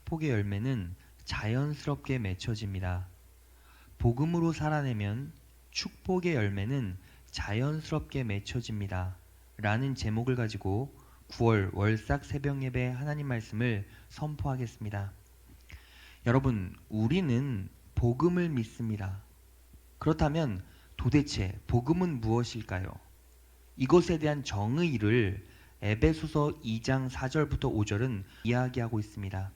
축복의 열매는 자연스럽게 맺혀집니다. 복음으로 살아내면 축복의 열매는 자연스럽게 맺혀집니다. 라는 제목을 가지고 9월 월삭 새벽 예배 하나님 말씀을 선포하겠습니다. 여러분, 우리는 복음을 믿습니다. 그렇다면 도대체 복음은 무엇일까요? 이것에 대한 정의를 에베소서 2장 4절부터 5절은 이야기하고 있습니다.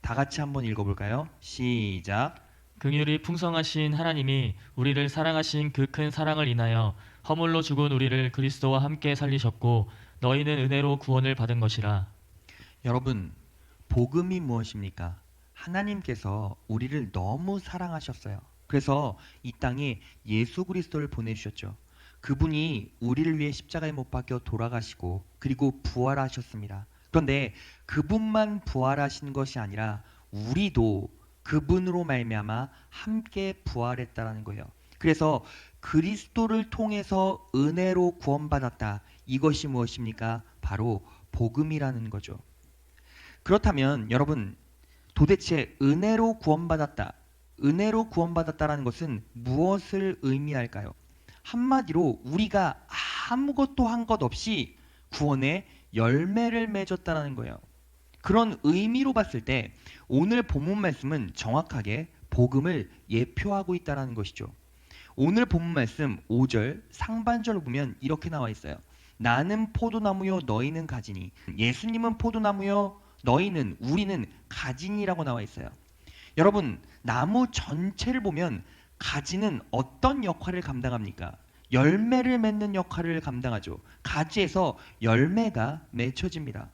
다 같이 한번 읽어볼까요? 시작. 긍휼이 풍성하신 하나님이 우리를 사랑하신 그 큰 사랑을 인하여 허물로 죽은 우리를 그리스도와 함께 살리셨고 너희는 은혜로 구원을 받은 것이라. 여러분, 복음이 무엇입니까? 하나님께서 우리를 너무 사랑하셨어요. 그래서 이 땅에 예수 그리스도를 보내주셨죠. 그분이 우리를 위해 십자가에 못 박혀 돌아가시고 그리고 부활하셨습니다. 그런데 그분만 부활하신 것이 아니라 우리도 그분으로 말미암아 함께 부활했다라는 거예요. 그래서 그리스도를 통해서 은혜로 구원받았다. 이것이 무엇입니까? 바로 복음이라는 거죠. 그렇다면 여러분, 도대체 은혜로 구원받았다. 은혜로 구원받았다라는 것은 무엇을 의미할까요? 한마디로 우리가 아무것도 한 것 없이 구원의 열매를 맺었다는 거예요. 그런 의미로 봤을 때 오늘 본문 말씀은 정확하게 복음을 예표하고 있다는 것이죠. 오늘 본문 말씀 5절 상반절을 보면 이렇게 나와 있어요. 나는 포도나무요 너희는 가지니. 예수님은 포도나무요 너희는, 우리는 가지니라고 나와 있어요. 여러분, 나무 전체를 보면 가지는 어떤 역할을 감당합니까? 열매를 맺는 역할을 감당하죠. 가지에서 열매가 맺혀집니다.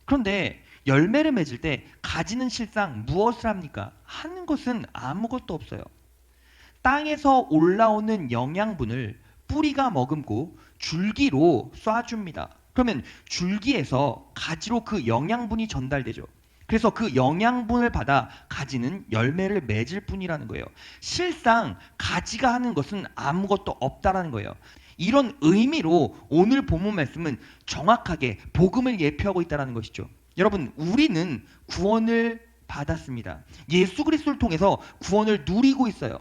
그런데 열매를 맺을 때 가지는 실상 무엇을 합니까? 하는 것은 아무것도 없어요. 땅에서 올라오는 영양분을 뿌리가 머금고 줄기로 쏴줍니다. 그러면 줄기에서 가지로 그 영양분이 전달되죠. 그래서 그 영양분을 받아 가지는 열매를 맺을 뿐이라는 거예요. 실상 가지가 하는 것은 아무것도 없다라는 거예요. 이런 의미로 오늘 본문 말씀은 정확하게 복음을 예표하고 있다는 것이죠. 여러분, 우리는 구원을 받았습니다. 예수 그리스도를 통해서 구원을 누리고 있어요.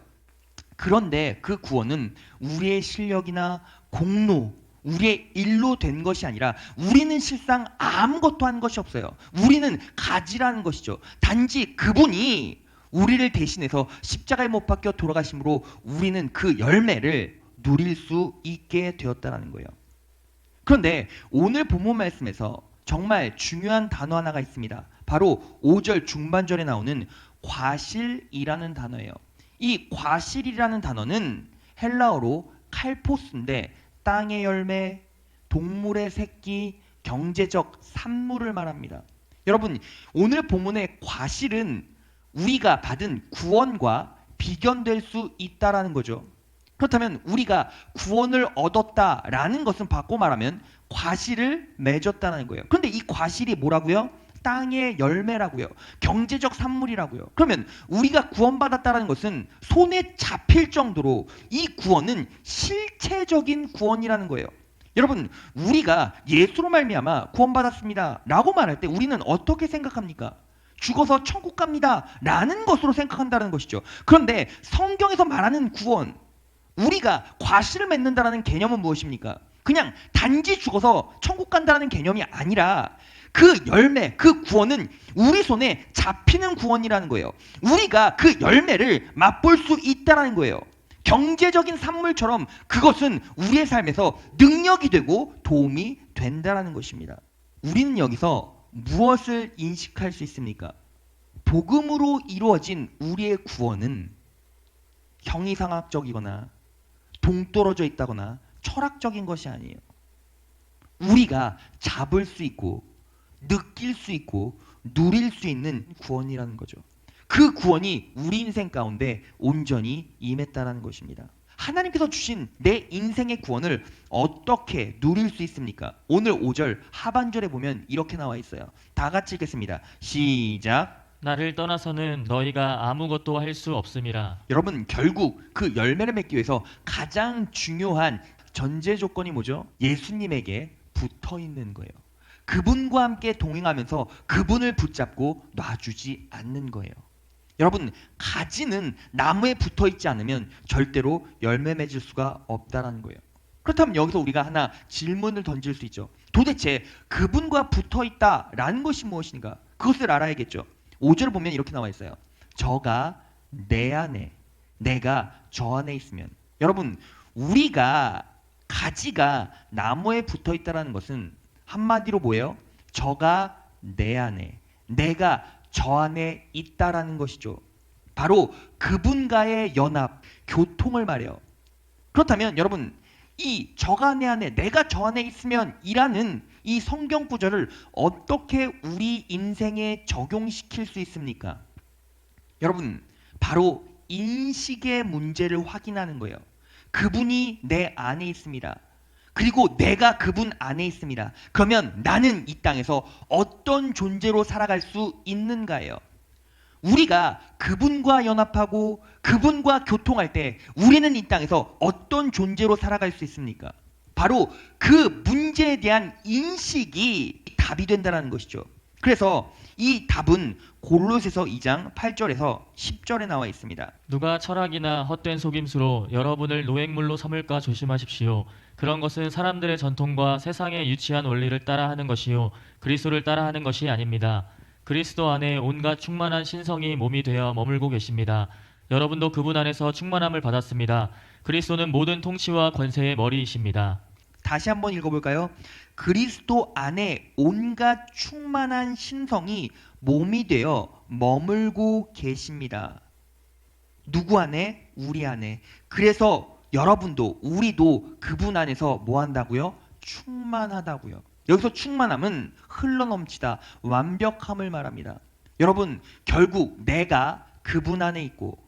그런데 그 구원은 우리의 실력이나 공로, 우리의 일로 된 것이 아니라 우리는 실상 아무것도 한 것이 없어요. 우리는 가지라는 것이죠. 단지 그분이 우리를 대신해서 십자가에 못 박혀 돌아가심으로 우리는 그 열매를 누릴 수 있게 되었다는 거예요. 그런데 오늘 본문 말씀에서 정말 중요한 단어 하나가 있습니다. 바로 5절 중반절에 나오는 과실이라는 단어예요. 이 과실이라는 단어는 헬라어로 칼포스인데 땅의 열매, 동물의 새끼, 경제적 산물을 말합니다. 여러분, 오늘 본문의 과실은 우리가 받은 구원과 비견될 수 있다라는 거죠. 그렇다면 우리가 구원을 얻었다라는 것은 바꿔 말하면 과실을 맺었다는 거예요. 그런데 이 과실이 뭐라고요? 땅의 열매라고요. 경제적 산물이라고요. 그러면 우리가 구원받았다는 것은 손에 잡힐 정도로 이 구원은 실체적인 구원이라는 거예요. 여러분, 우리가 예수로 말미암아 구원받았습니다 라고 말할 때 우리는 어떻게 생각합니까? 죽어서 천국 갑니다 라는 것으로 생각한다는 것이죠. 그런데 성경에서 말하는 구원, 우리가 과실을 맺는다라는 개념은 무엇입니까? 그냥 단지 죽어서 천국 간다는 개념이 아니라 그 열매, 그 구원은 우리 손에 잡히는 구원이라는 거예요. 우리가 그 열매를 맛볼 수 있다는 거예요. 경제적인 산물처럼 그것은 우리의 삶에서 능력이 되고 도움이 된다는 것입니다. 우리는 여기서 무엇을 인식할 수 있습니까? 복음으로 이루어진 우리의 구원은 형이상학적이거나 동떨어져 있다거나 철학적인 것이 아니에요. 우리가 잡을 수 있고 느낄 수 있고 누릴 수 있는 구원이라는 거죠. 그 구원이 우리 인생 가운데 온전히 임했다는 것입니다. 하나님께서 주신 내 인생의 구원을 어떻게 누릴 수 있습니까? 오늘 5절 하반절에 보면 이렇게 나와 있어요. 다 같이 읽겠습니다. 시작. 나를 떠나서는 너희가 아무것도 할 수 없음이라. 여러분, 결국 그 열매를 맺기 위해서 가장 중요한 전제 조건이 뭐죠? 예수님에게 붙어 있는 거예요. 그분과 함께 동행하면서 그분을 붙잡고 놔주지 않는 거예요. 여러분, 가지는 나무에 붙어 있지 않으면 절대로 열매 맺을 수가 없다라는 거예요. 그렇다면 여기서 우리가 하나 질문을 던질 수 있죠. 도대체 그분과 붙어 있다라는 것이 무엇인가? 그것을 알아야겠죠. 5절 보면 이렇게 나와 있어요. 저가 내 안에, 내가 저 안에 있으면. 여러분, 우리가 가지가 나무에 붙어 있다라는 것은 한마디로 뭐예요? 저가 내 안에, 내가 저 안에 있다라는 것이죠. 바로 그분과의 연합, 교통을 말해요. 그렇다면 여러분, 이 저가 내 안에, 내가 저 안에 있으면 이라는 이 성경 구절을 어떻게 우리 인생에 적용시킬 수 있습니까? 여러분, 바로 인식의 문제를 확인하는 거예요. 그분이 내 안에 있습니다. 그리고 내가 그분 안에 있습니다. 그러면 나는 이 땅에서 어떤 존재로 살아갈 수 있는가예요. 우리가 그분과 연합하고 그분과 교통할 때 우리는 이 땅에서 어떤 존재로 살아갈 수 있습니까? 바로 그 문제에 대한 인식이 답이 된다는 것이죠. 그래서 이 답은 골로새서 2장 8절에서 10절에 나와 있습니다. 누가 철학이나 헛된 속임수로 여러분을 노획물로 삼을까 조심하십시오. 그런 것은 사람들의 전통과 세상의 유치한 원리를 따라하는 것이요 그리스도를 따라하는 것이 아닙니다. 그리스도 안에 온갖 충만한 신성이 몸이 되어 머물고 계십니다. 여러분도 그분 안에서 충만함을 받았습니다. 그리스도는 모든 통치와 권세의 머리이십니다. 다시 한번 읽어볼까요? 그리스도 안에 온갖 충만한 신성이 몸이 되어 머물고 계십니다. 누구 안에? 우리 안에. 그래서 여러분도 우리도 그분 안에서 뭐 한다고요? 충만하다고요. 여기서 충만함은 흘러넘치다, 완벽함을 말합니다. 여러분, 결국 내가 그분 안에 있고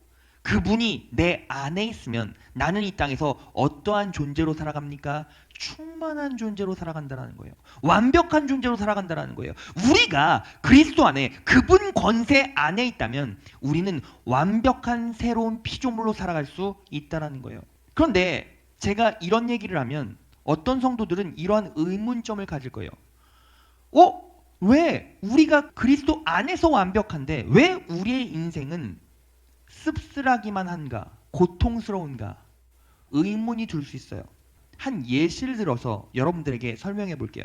그분이 내 안에 있으면 나는 이 땅에서 어떠한 존재로 살아갑니까? 충만한 존재로 살아간다는 거예요. 완벽한 존재로 살아간다는 거예요. 우리가 그리스도 안에 그분 권세 안에 있다면 우리는 완벽한 새로운 피조물로 살아갈 수 있다는 거예요. 그런데 제가 이런 얘기를 하면 어떤 성도들은 이러한 의문점을 가질 거예요. 왜 우리가 그리스도 안에서 완벽한데 왜 우리의 인생은 씁쓸하기만 한가? 고통스러운가? 의문이 들 수 있어요. 한 예시를 들어서 여러분들에게 설명해 볼게요.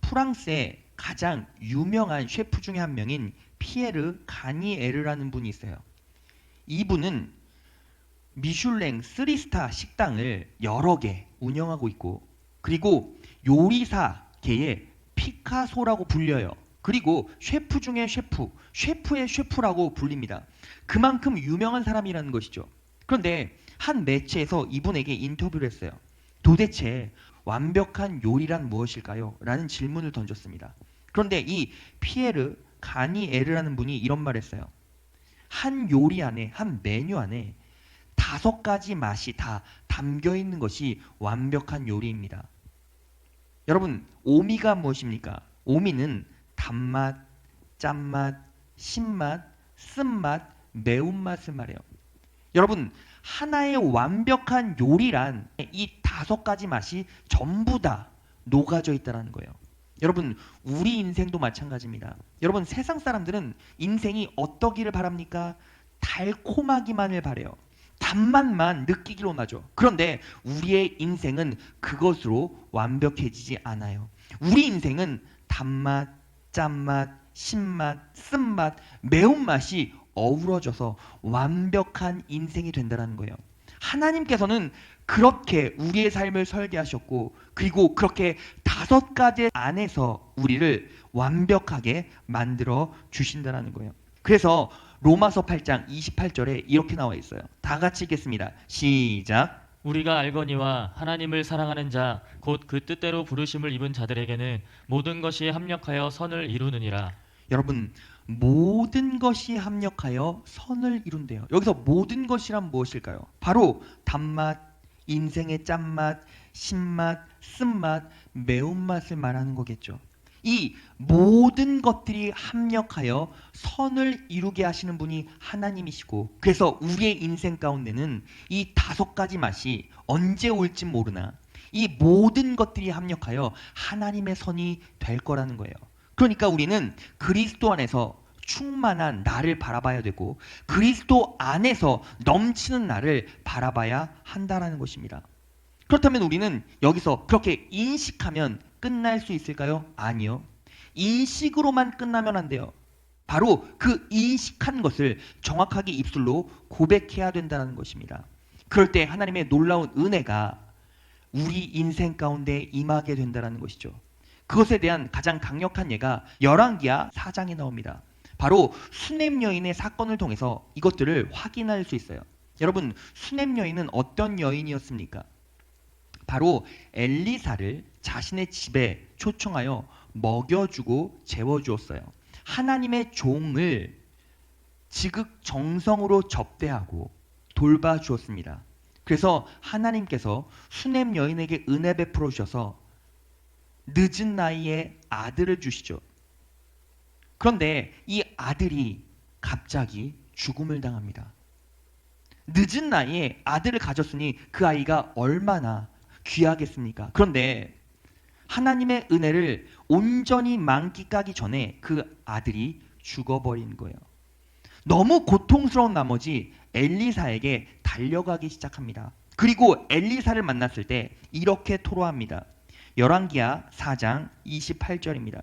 프랑스의 가장 유명한 셰프 중에 한 명인 피에르 가니에르라는 분이 있어요. 이분은 미슐랭 3스타 식당을 여러 개 운영하고 있고 그리고 요리사계의 피카소라고 불려요. 그리고 셰프 중에 셰프, 셰프의 셰프라고 불립니다. 그만큼 유명한 사람이라는 것이죠. 그런데 한 매체에서 이분에게 인터뷰를 했어요. 도대체 완벽한 요리란 무엇일까요? 라는 질문을 던졌습니다. 그런데 이 피에르 가니에르라는 분이 이런 말을 했어요. 한 요리 안에, 한 메뉴 안에 5가지 맛이 다 담겨 있는 것이 완벽한 요리입니다. 여러분, 오미가 무엇입니까? 오미는 단맛, 짠맛, 신맛, 쓴맛, 매운맛을 말해요. 여러분, 하나의 완벽한 요리란 이 5가지 맛이 전부 다 녹아져 있다는 거예요. 여러분, 우리 인생도 마찬가지입니다. 여러분, 세상 사람들은 인생이 어떠기를 바랍니까? 달콤하기만을 바래요. 단맛만 느끼기로 나죠. 그런데 우리의 인생은 그것으로 완벽해지지 않아요. 우리 인생은 단맛, 짠맛, 신맛, 쓴맛, 매운맛이 어우러져서 완벽한 인생이 된다는 거예요. 하나님께서는 그렇게 우리의 삶을 설계하셨고 그리고 그렇게 5가지 안에서 우리를 완벽하게 만들어 주신다는 거예요. 그래서 로마서 8장 28절에 이렇게 나와 있어요. 다 같이 읽겠습니다. 시작. 우리가 알거니와 하나님을 사랑하는 자 곧 그 뜻대로 부르심을 입은 자들에게는 모든 것이 합력하여 선을 이루느니라. 여러분, 모든 것이 합력하여 선을 이룬대요. 여기서 모든 것이란 무엇일까요? 바로 단맛, 인생의 짠맛, 신맛, 쓴맛, 매운맛을 말하는 거겠죠. 이 모든 것들이 합력하여 선을 이루게 하시는 분이 하나님이시고 그래서 우리의 인생 가운데는 이 5가지 맛이 언제 올지 모르나 이 모든 것들이 합력하여 하나님의 선이 될 거라는 거예요. 그러니까 우리는 그리스도 안에서 충만한 나를 바라봐야 되고 그리스도 안에서 넘치는 나를 바라봐야 한다라는 것입니다. 그렇다면 우리는 여기서 그렇게 인식하면 끝날 수 있을까요? 아니요. 인식으로만 끝나면 안 돼요. 바로 그 인식한 것을 정확하게 입술로 고백해야 된다는 것입니다. 그럴 때 하나님의 놀라운 은혜가 우리 인생 가운데 임하게 된다는 것이죠. 그것에 대한 가장 강력한 예가 열왕기하 4장에 나옵니다. 바로 수넴 여인의 사건을 통해서 이것들을 확인할 수 있어요. 여러분, 수넴 여인은 어떤 여인이었습니까? 바로 엘리사를 자신의 집에 초청하여 먹여주고 재워주었어요. 하나님의 종을 지극정성으로 접대하고 돌봐주었습니다. 그래서 하나님께서 수넴 여인에게 은혜 베풀어 주셔서 늦은 나이에 아들을 주시죠. 그런데 이 아들이 갑자기 죽음을 당합니다. 늦은 나이에 아들을 가졌으니 그 아이가 얼마나 귀하겠습니까? 그런데 하나님의 은혜를 온전히 만끽하기 전에 그 아들이 죽어버린 거예요. 너무 고통스러운 나머지 엘리사에게 달려가기 시작합니다. 그리고 엘리사를 만났을 때 이렇게 토로합니다. 열왕기하 4장 28절입니다.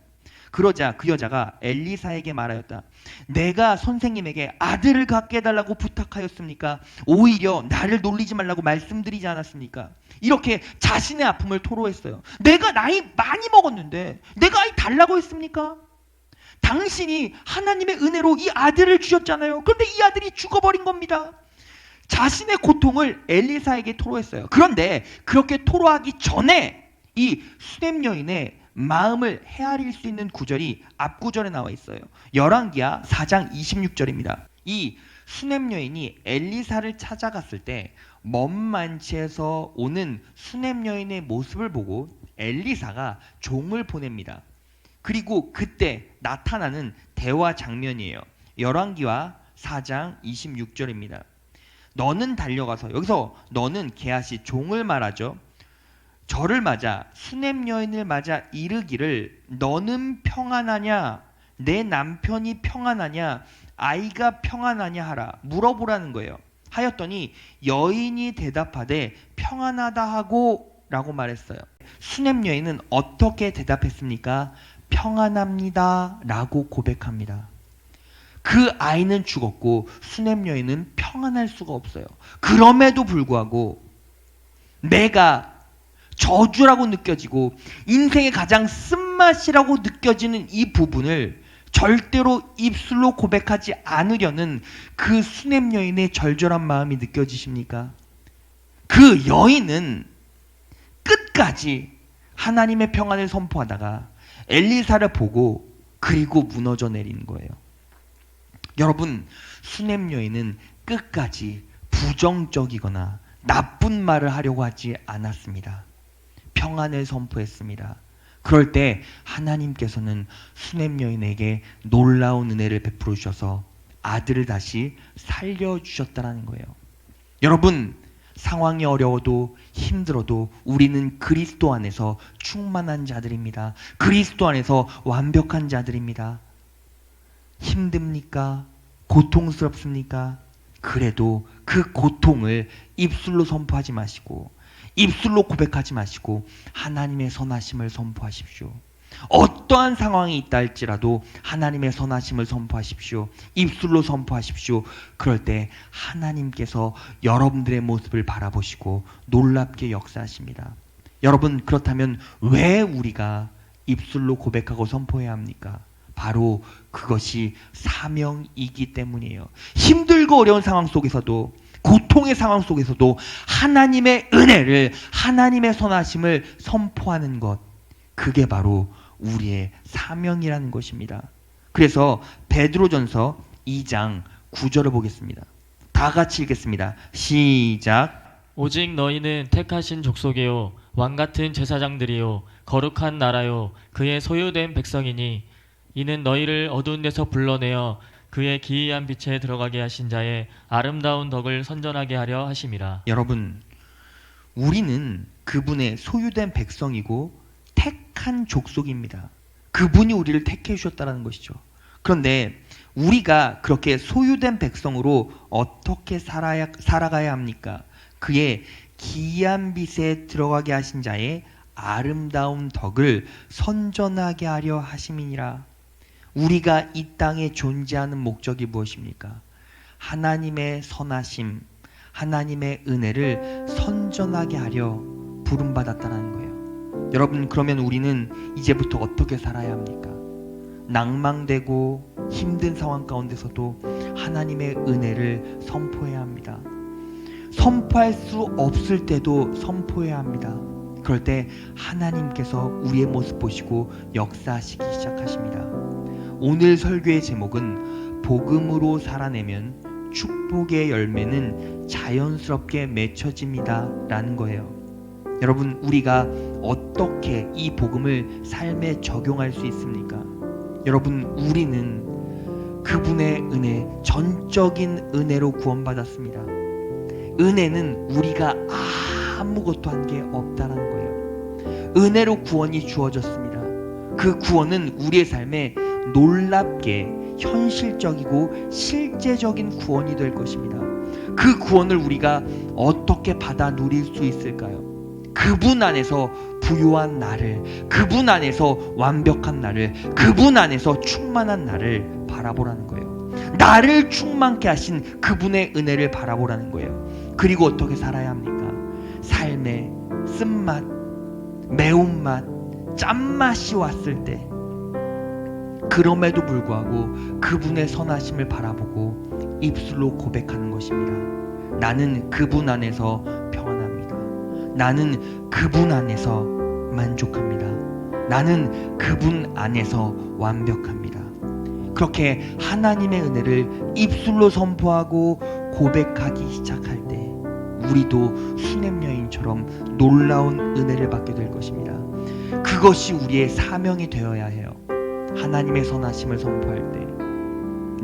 그러자 그 여자가 엘리사에게 말하였다. 내가 선생님에게 아들을 갖게 해달라고 부탁하였습니까? 오히려 나를 놀리지 말라고 말씀드리지 않았습니까? 이렇게 자신의 아픔을 토로했어요. 내가 나이 많이 먹었는데 내가 아이 달라고 했습니까? 당신이 하나님의 은혜로 이 아들을 주셨잖아요. 그런데 이 아들이 죽어버린 겁니다. 자신의 고통을 엘리사에게 토로했어요. 그런데 그렇게 토로하기 전에 이 수넴 여인의 마음을 헤아릴 수 있는 구절이 앞구절에 나와 있어요. 열왕기하 4장 26절입니다. 이 수넴 여인이 엘리사를 찾아갔을 때 먼 만치에서 오는 수넴 여인의 모습을 보고 엘리사가 종을 보냅니다. 그리고 그때 나타나는 대화 장면이에요. 열왕기하 4장 26절입니다. 너는 달려가서, 여기서 너는 게하시 종을 말하죠. 저를 맞아 수넴 여인을 맞아 이르기를 너는 평안하냐, 내 남편이 평안하냐, 아이가 평안하냐 하라 물어보라는 거예요. 하였더니 여인이 대답하되 평안하다 하고 라고 말했어요. 수넴 여인은 어떻게 대답했습니까? 평안합니다 라고 고백합니다. 그 아이는 죽었고 수넴 여인은 평안할 수가 없어요. 그럼에도 불구하고 내가 저주라고 느껴지고 인생의 가장 쓴맛이라고 느껴지는 이 부분을 절대로 입술로 고백하지 않으려는 그 수넴 여인의 절절한 마음이 느껴지십니까? 그 여인은 끝까지 하나님의 평안을 선포하다가 엘리사를 보고 그리고 무너져 내리는 거예요. 여러분, 수넴 여인은 끝까지 부정적이거나 나쁜 말을 하려고 하지 않았습니다. 평안을 선포했습니다. 그럴 때 하나님께서는 수넴 여인에게 놀라운 은혜를 베풀어 주셔서 아들을 다시 살려주셨다는 거예요. 여러분, 상황이 어려워도 힘들어도 우리는 그리스도 안에서 충만한 자들입니다. 그리스도 안에서 완벽한 자들입니다. 힘듭니까? 고통스럽습니까? 그래도 그 고통을 입술로 선포하지 마시고 입술로 고백하지 마시고 하나님의 선하심을 선포하십시오. 어떠한 상황이 있다 할지라도 하나님의 선하심을 선포하십시오. 입술로 선포하십시오. 그럴 때 하나님께서 여러분들의 모습을 바라보시고 놀랍게 역사하십니다. 여러분, 그렇다면 왜 우리가 입술로 고백하고 선포해야 합니까? 바로 그것이 사명이기 때문이에요. 힘들고 어려운 상황 속에서도, 고통의 상황 속에서도 하나님의 은혜를, 하나님의 선하심을 선포하는 것, 그게 바로 우리의 사명이라는 것입니다. 그래서 베드로전서 2장 9절을 보겠습니다. 다 같이 읽겠습니다. 시작. 오직 너희는 택하신 족속이요 왕같은 제사장들이요 거룩한 나라요 그의 소유된 백성이니 이는 너희를 어두운 데서 불러내어 그의 기이한 빛에 들어가게 하신 자의 아름다운 덕을 선전하게 하려 하심이라. 여러분, 우리는 그분의 소유된 백성이고 택한 족속입니다. 그분이 우리를 택해 주셨다는 것이죠. 그런데 우리가 그렇게 소유된 백성으로 어떻게 살아가야 합니까? 그의 기이한 빛에 들어가게 하신 자의 아름다운 덕을 선전하게 하려 하심이니라. 우리가 이 땅에 존재하는 목적이 무엇입니까? 하나님의 선하심, 하나님의 은혜를 선전하게 하려 부름받았다는 거예요. 여러분, 그러면 우리는 이제부터 어떻게 살아야 합니까? 낭망되고 힘든 상황 가운데서도 하나님의 은혜를 선포해야 합니다. 선포할 수 없을 때도 선포해야 합니다. 그럴 때 하나님께서 우리의 모습 보시고 역사하시기 시작하십니다. 오늘 설교의 제목은 복음으로 살아내면 축복의 열매는 자연스럽게 맺혀집니다 라는 거예요. 여러분, 우리가 어떻게 이 복음을 삶에 적용할 수 있습니까? 여러분, 우리는 그분의 은혜, 전적인 은혜로 구원받았습니다. 은혜는 우리가 아무것도 한 게 없다는 거예요. 은혜로 구원이 주어졌습니다. 그 구원은 우리의 삶에 놀랍게 현실적이고 실제적인 구원이 될 것입니다. 그 구원을 우리가 어떻게 받아 누릴 수 있을까요? 그분 안에서 부요한 나를, 그분 안에서 완벽한 나를, 그분 안에서 충만한 나를 바라보라는 거예요. 나를 충만케 하신 그분의 은혜를 바라보라는 거예요. 그리고 어떻게 살아야 합니까? 삶의 쓴맛, 매운맛, 짠맛이 왔을 때 그럼에도 불구하고 그분의 선하심을 바라보고 입술로 고백하는 것입니다. 나는 그분 안에서 평안합니다. 나는 그분 안에서 만족합니다. 나는 그분 안에서 완벽합니다. 그렇게 하나님의 은혜를 입술로 선포하고 고백하기 시작할 때 우리도 수냄 여인처럼 놀라운 은혜를 받게 될 것입니다. 그것이 우리의 사명이 되어야 해요. 하나님의 선하심을 선포할 때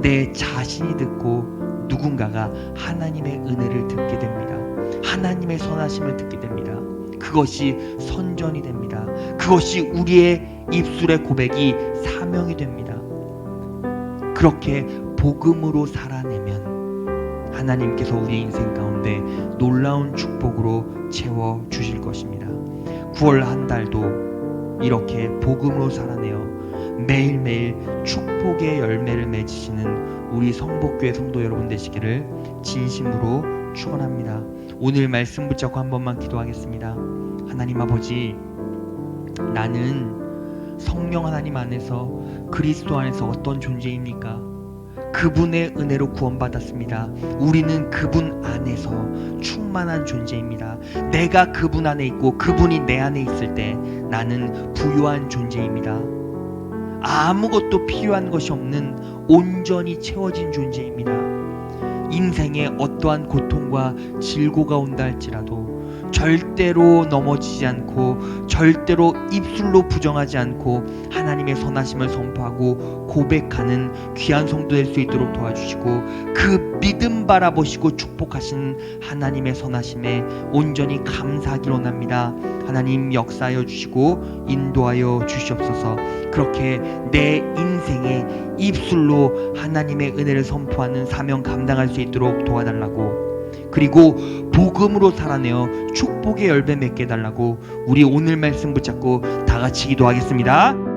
내 자신이 듣고 누군가가 하나님의 은혜를 듣게 됩니다. 하나님의 선하심을 듣게 됩니다. 그것이 선전이 됩니다. 그것이 우리의 입술의 고백이 사명이 됩니다. 그렇게 복음으로 살아내면 하나님께서 우리의 인생 가운데 놀라운 축복으로 채워주실 것입니다. 9월 한 달도 이렇게 복음으로 살아내어 매일매일 축복의 열매를 맺으시는 우리 성복교회 성도 여러분 되시기를 진심으로 축원합니다. 오늘 말씀 붙잡고 한 번만 기도하겠습니다. 하나님 아버지, 나는 성령 하나님 안에서 그리스도 안에서 어떤 존재입니까? 그분의 은혜로 구원받았습니다. 우리는 그분 안에서 충만한 존재입니다. 내가 그분 안에 있고 그분이 내 안에 있을 때 나는 부유한 존재입니다. 아무것도 필요한 것이 없는 온전히 채워진 존재입니다. 인생에 어떠한 고통과 질고가 온다 할지라도 절대로 넘어지지 않고 절대로 입술로 부정하지 않고 하나님의 선하심을 선포하고 고백하는 귀한 성도 될 수 있도록 도와주시고 그 믿음 바라보시고 축복하신 하나님의 선하심에 온전히 감사하기로 합니다. 하나님 역사하여 주시고 인도하여 주시옵소서. 그렇게 내 인생에 입술로 하나님의 은혜를 선포하는 사명 감당할 수 있도록 도와달라고, 그리고 복음으로 살아내어 축복의 열매 맺게 해달라고 우리 오늘 말씀 붙잡고 다 같이 기도하겠습니다.